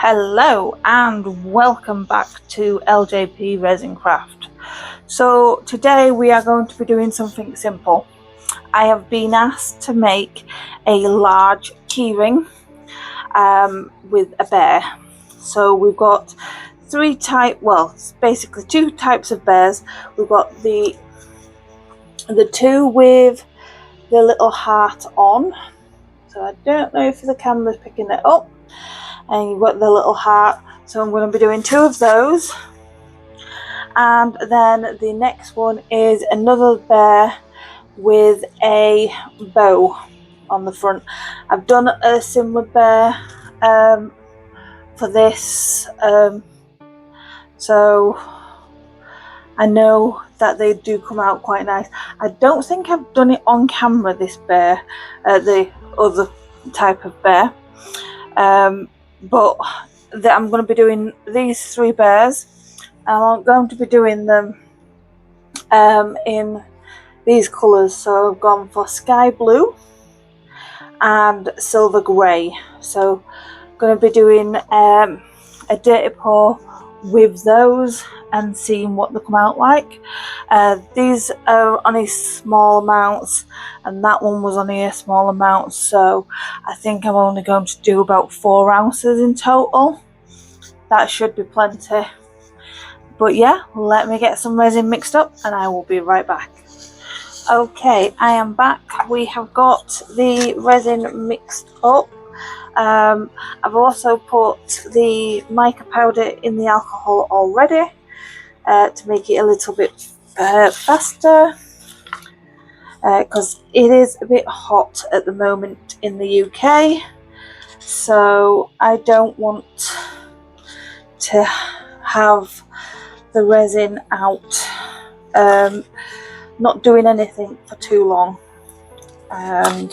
Hello and welcome back to LJP Resin Craft. So today we are going to be doing something simple. I have been asked to make a large keyring with a bear. So we've got basically two types of bears. We've got the two with the little heart on. So I don't know if the camera's picking it up. And you've got the little heart, so I'm going to be doing two of those. And then the next one is another bear with a bow on the front. I've done a similar bear for this, so I know that they do come out quite nice. I don't think I've done it on camera, this bear, the other type of bear. But I'm going to be doing these three bears, and I'm going to be doing them in these colours. So I've gone for sky blue and silver grey. So I'm going to be doing a dirty pour with those and seeing what they come out like. These are only small amounts, and that one was only a small amount, so I think I'm only going to do about 4 ounces in total. That should be plenty. But yeah, let me get some resin mixed up and I will be right back. Okay, I am back. We have got the resin mixed up. I've also put the mica powder in the alcohol already to make it a little bit faster, because it is a bit hot at the moment in the UK, so I don't want to have the resin out not doing anything for too long. And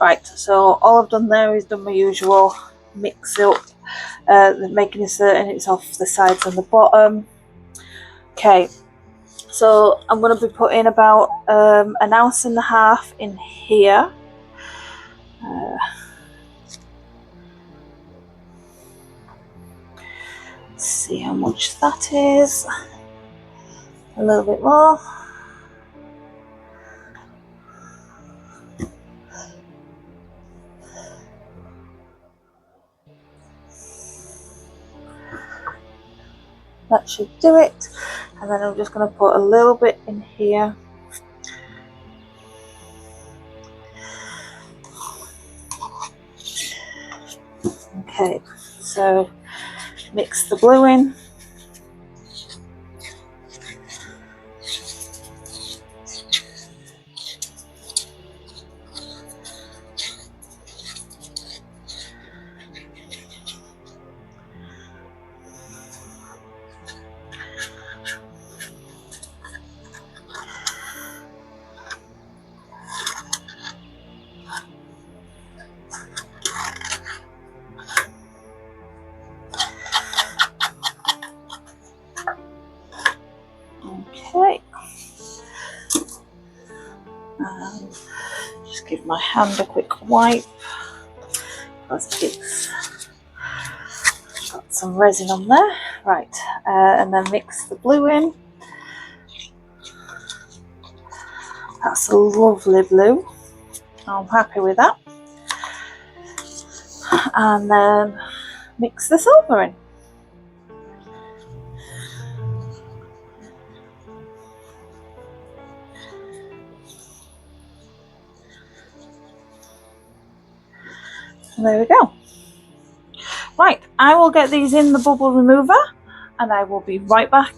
right, so all I've done there is done my usual mix up, making certain it's off the sides and the bottom. Okay, so I'm going to be putting about 1.5 ounces in here. Let's see how much that is. A little bit more. That should do it. And then I'm just going to put a little bit in here. Okay, so mix the blue in. Okay, and just give my hand a quick wipe because it's got some resin on there. Right, and then mix the blue in. That's a lovely blue. I'm happy with that. And then mix the silver in. And there we go. Right, I will get these in the bubble remover and I will be right back.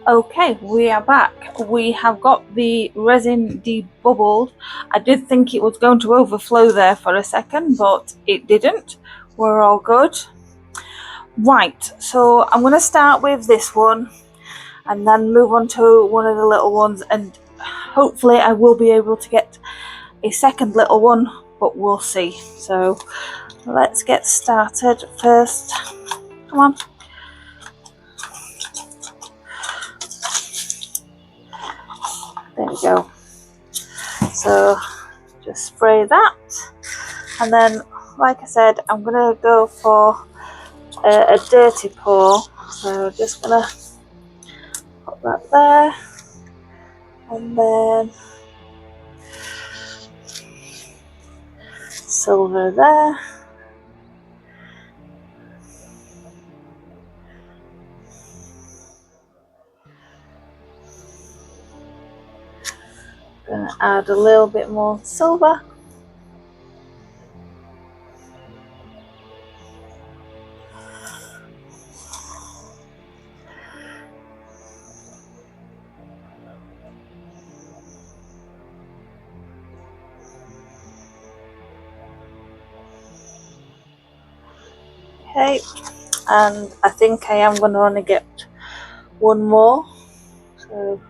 Okay, we are back. We have got the resin debubbled. I did think it was going to overflow there for a second, but it didn't. We're all good. Right, so I'm going to start with this one and then move on to one of the little ones, and hopefully I will be able to get a second little one, but we'll see. So let's get started first. Come on. we go. So just spray that, and then like I said, I'm gonna go for a dirty pour. So just gonna put that there, and then silver there. Gonna add a little bit more silver. Okay, and I think I am going to only get one more. So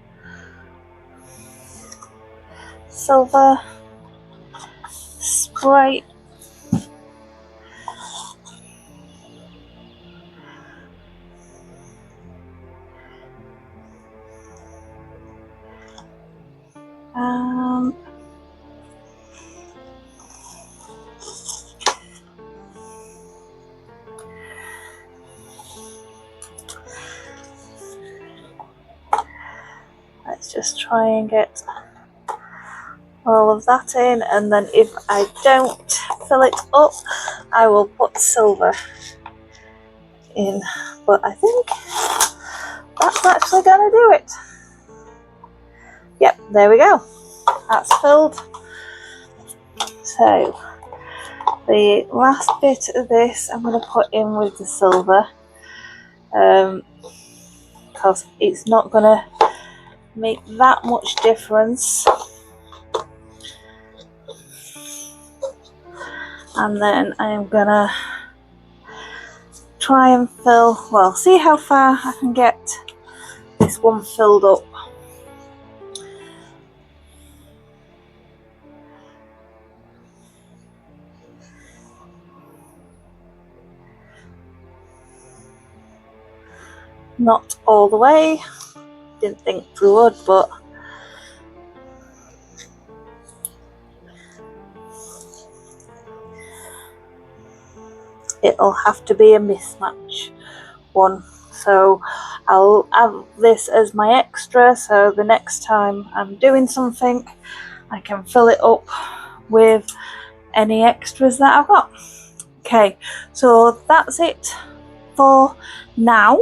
silver spray. Let's just try and get all of that in, and then if I don't fill it up, I will put silver in. But I think that's actually going to do it. Yep, there we go. That's filled. So the last bit of this I'm going to put in with the silver, because it's not going to make that much difference. And then I'm gonna try and fill, well, see how far I can get this one filled up. Not all the way, didn't think we would, but it'll have to be a mismatch one. So I'll have this as my extra, so the next time I'm doing something I can fill it up with any extras that I've got. Okay, so that's it for now.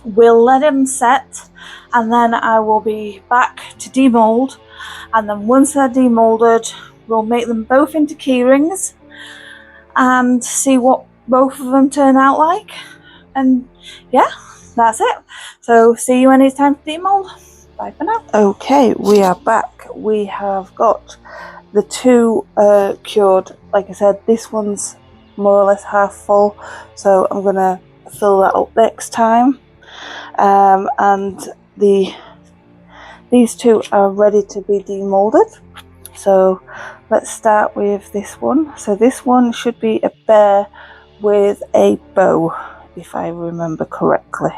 We'll let them set, and then I will be back to demold, and then once they're demolded we'll make them both into keyrings and see what both of them turn out like. And yeah, that's it. So see you when it's time to demold. Bye for now. Okay, we are back. We have got the two cured. Like I said, this one's more or less half full, so I'm gonna fill that up next time. And these two are ready to be demolded. So let's start with this one. So this one should be a bear with a bow, if I remember correctly.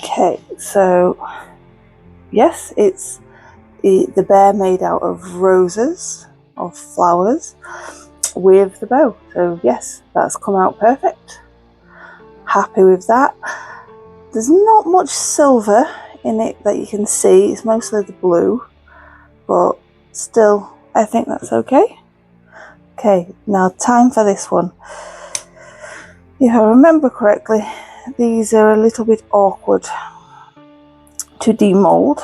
Okay, so yes, it's the bear made out of roses, of flowers, with the bow. So yes, that's come out perfect. Happy with that. There's not much silver in it that you can see. It's mostly the blue, but still I think that's okay. Okay, now time for this one. If I remember correctly, these are a little bit awkward to demold.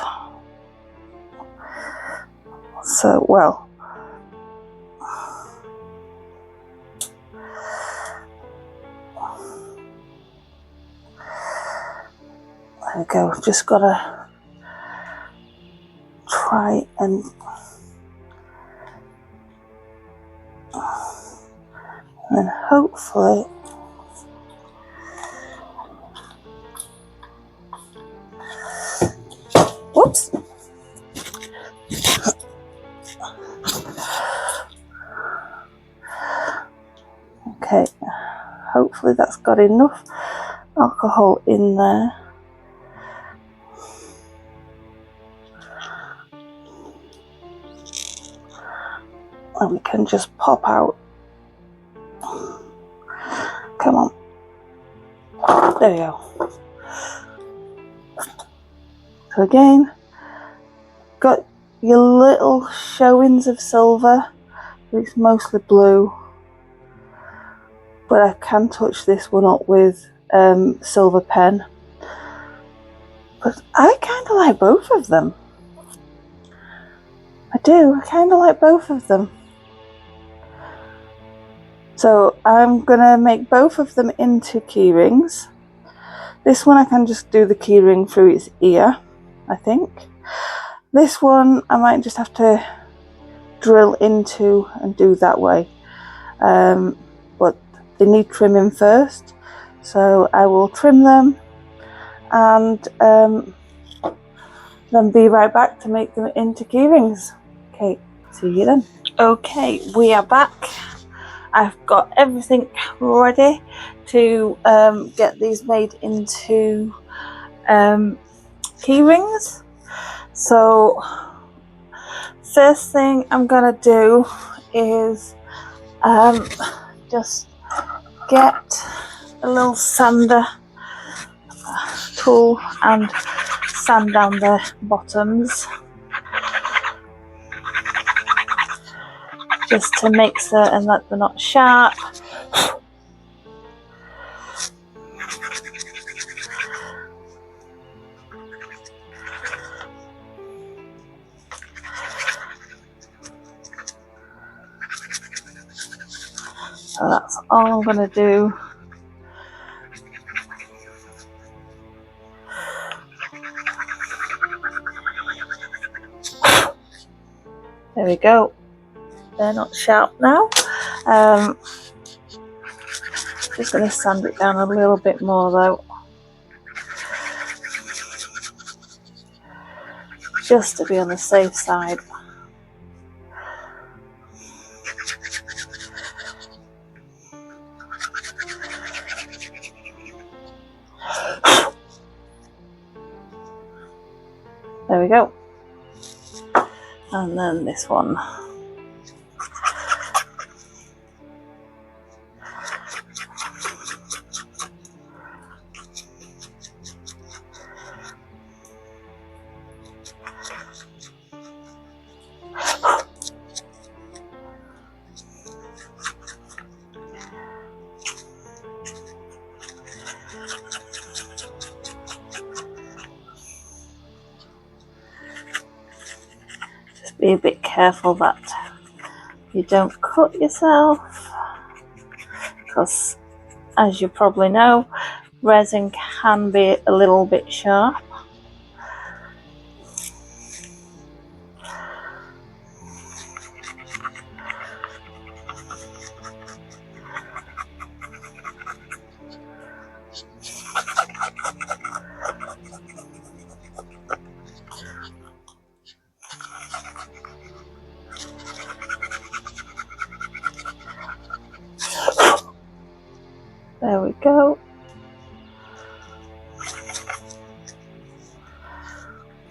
So, well, there we go. Just gotta try and then hopefully whoops. Okay, hopefully that's got enough alcohol in there. And we can just pop out. Come on. There you go. So again, got your little showings of silver. It's mostly blue. But I can touch this one up with silver pen. But I kind of like both of them. I do. I kind of like both of them. So I'm going to make both of them into keyrings. This one I can just do the keyring through its ear, I think. This one I might just have to drill into and do that way. But they need trimming first. So I will trim them and then be right back to make them into keyrings. Okay, see you then. Okay, we are back. I've got everything ready to get these made into keyrings. So first thing I'm gonna do is just get a little sander tool and sand down the bottoms, just to make certain that they're not sharp. So that's all I'm going to do. There we go. They're not sharp now. Just going to sand it down a little bit more though, just to be on the safe side. There we go. And then this one. Be a bit careful that you don't cut yourself, because as you probably know, resin can be a little bit sharp. There we go.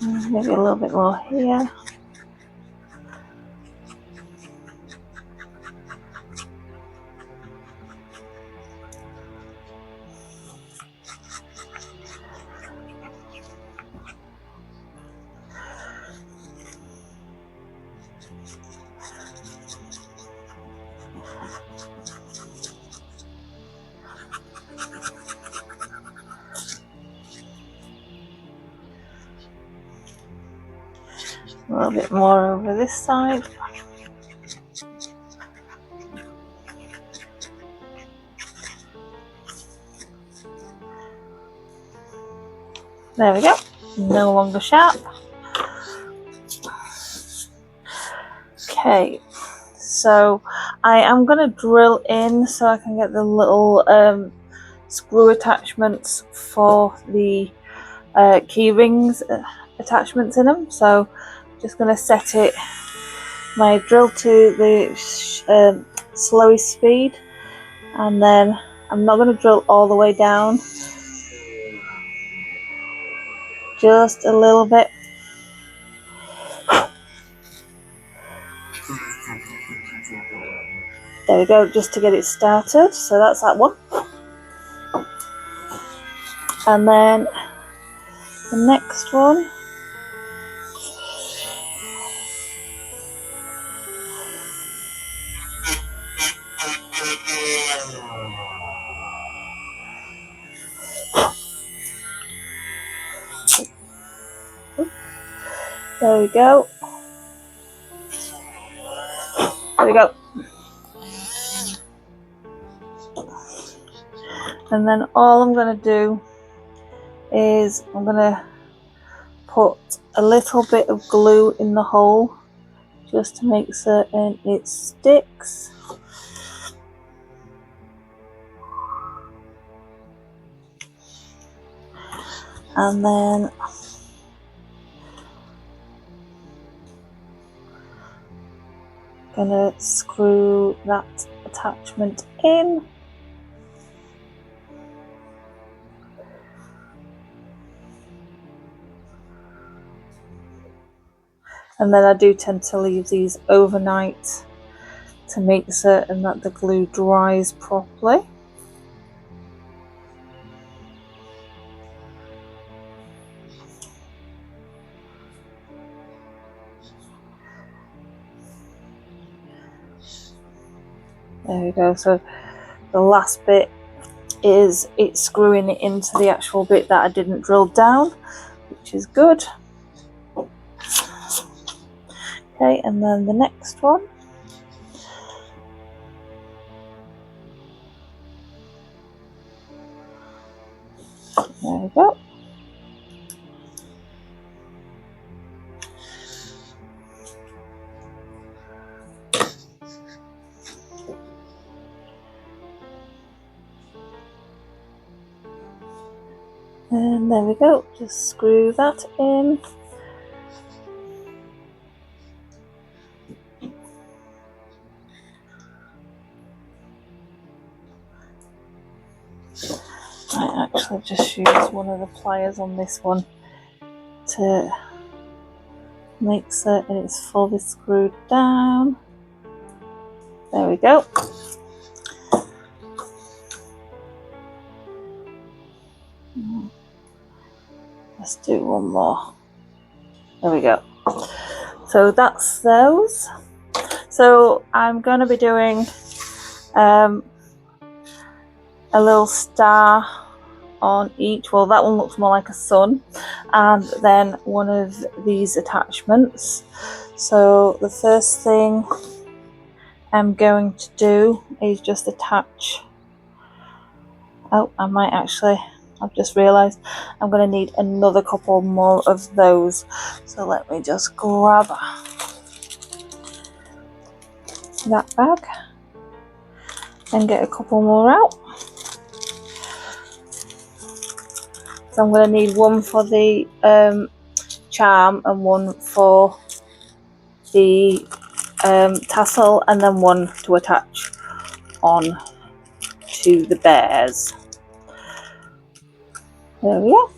Maybe a little bit more here. A little bit more over this side. There we go. No longer sharp. Okay, so I am going to drill in so I can get the little screw attachments for the key rings attachments in them. So just going to set it, my drill to the slowest speed, And then I'm not going to drill all the way down, just a little bit. There we go, just to get it started. So that's that one. And then the next one, there we go. There we go. And then all I'm going to do is I'm going to put a little bit of glue in the hole just to make certain it sticks. And then I'm going to screw that attachment in. And then I do tend to leave these overnight to make certain that the glue dries properly. There we go. So the last bit is it's screwing it into the actual bit that I didn't drill down, which is good. Okay, and then the next one. There we go. And there we go, just screw that in. I actually just use one of the pliers on this one to make certain it's fully screwed down. There we go. Let's do one more. There we go. So that's those. So I'm going to be doing a little star on each. Well, that one looks more like a sun, and then one of these attachments. So the first thing I'm going to do is just attach. Oh, I might actually, I've just realised I'm going to need another couple more of those. So let me just grab that bag and get a couple more out. So I'm going to need one for the charm and one for the tassel, and then one to attach on to the bears. There we are.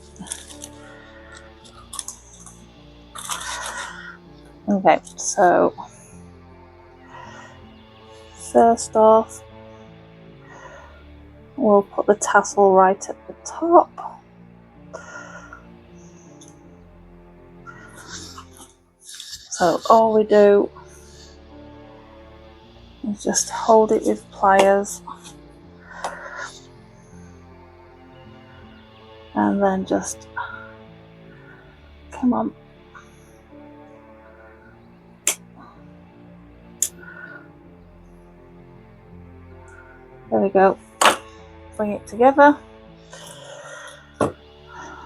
Okay, so first off, we'll put the tassel right at the top. So all we do is just hold it with pliers and then just, come on. There we go. Bring it together.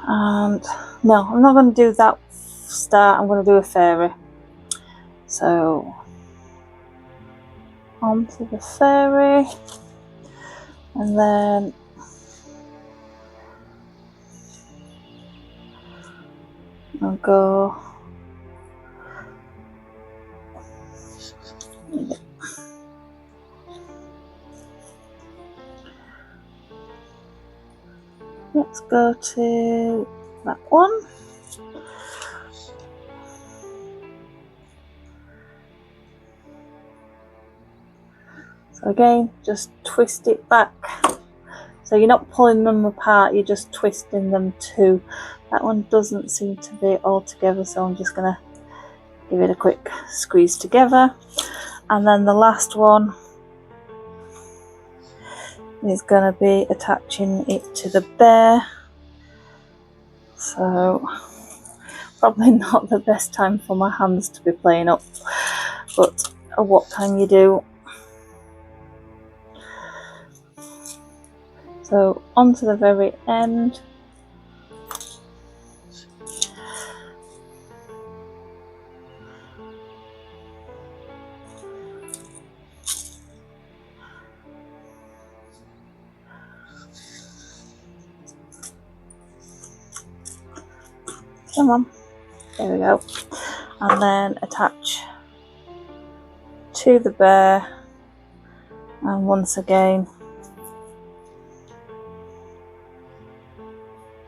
And no, I'm not going to do that star, I'm going to do a fairy. So onto the fairy, and then I'll go Let's go to that one. So again, just twist it back. So you're not pulling them apart, you're just twisting them too. That one doesn't seem to be all together, so I'm just going to give it a quick squeeze together. And then the last one is going to be attaching it to the bear. So probably not the best time for my hands to be playing up, but what can you do? So onto the very end. Come on, there we go. And then attach to the bear, and once again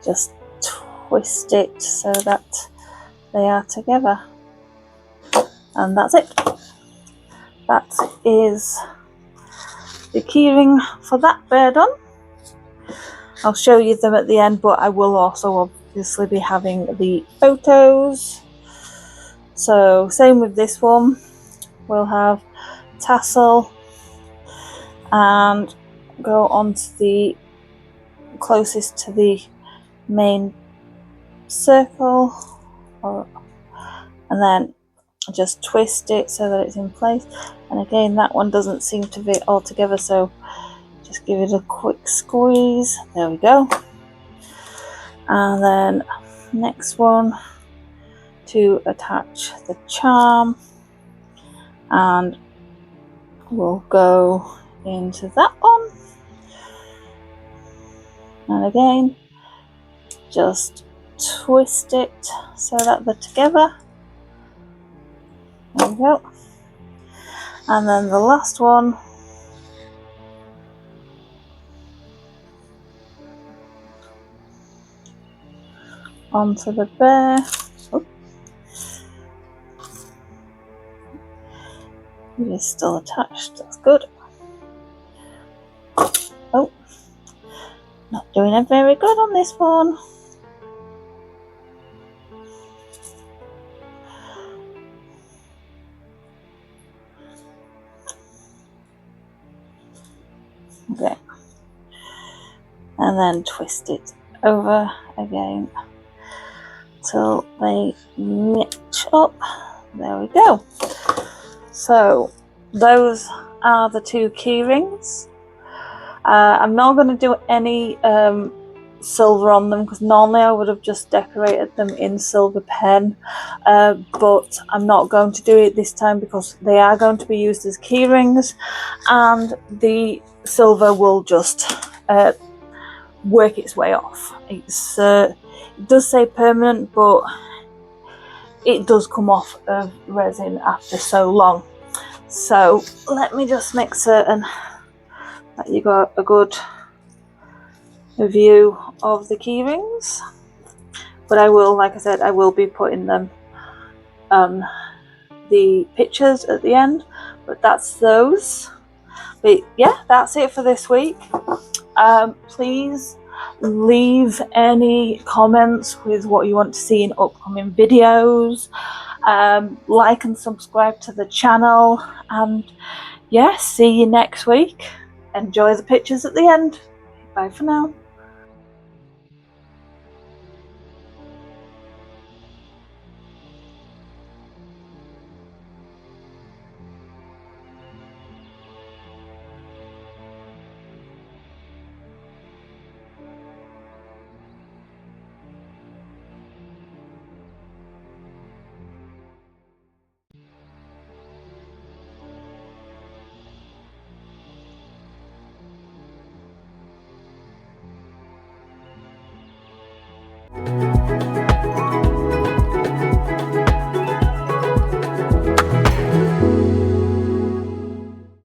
just twist it so that they are together, and that's it. That is the keyring for that bear done. I'll show you them at the end, but I will also obviously be having the photos. So same with this one, we'll have tassel and go on to the closest to the main circle, and then just twist it so that it's in place. And again, that one doesn't seem to be all together, so just give it a quick squeeze. There we go. And then next one to attach the charm, and we'll go into that one. And again, just twist it so that they're together. There we go. And then the last one, onto the bear. Oh. It is still attached, that's good. Oh, not doing it very good on this one. Okay, and then twist it over again till they match up. There we go. So those are the two keyrings. I'm not going to do any silver on them, because normally I would have just decorated them in silver pen, but I'm not going to do it this time because they are going to be used as keyrings, and the silver will just work its way off. It's it does say permanent, but it does come off of resin after so long. So let me just make certain that you got a good view of the keyrings. But I will, like I said, I will be putting them the pictures at the end. But that's those. But yeah, that's it for this week. Please leave any comments with what you want to see in upcoming videos. Like and subscribe to the channel, and yeah, see you next week. Enjoy the pictures at the end. Bye for now.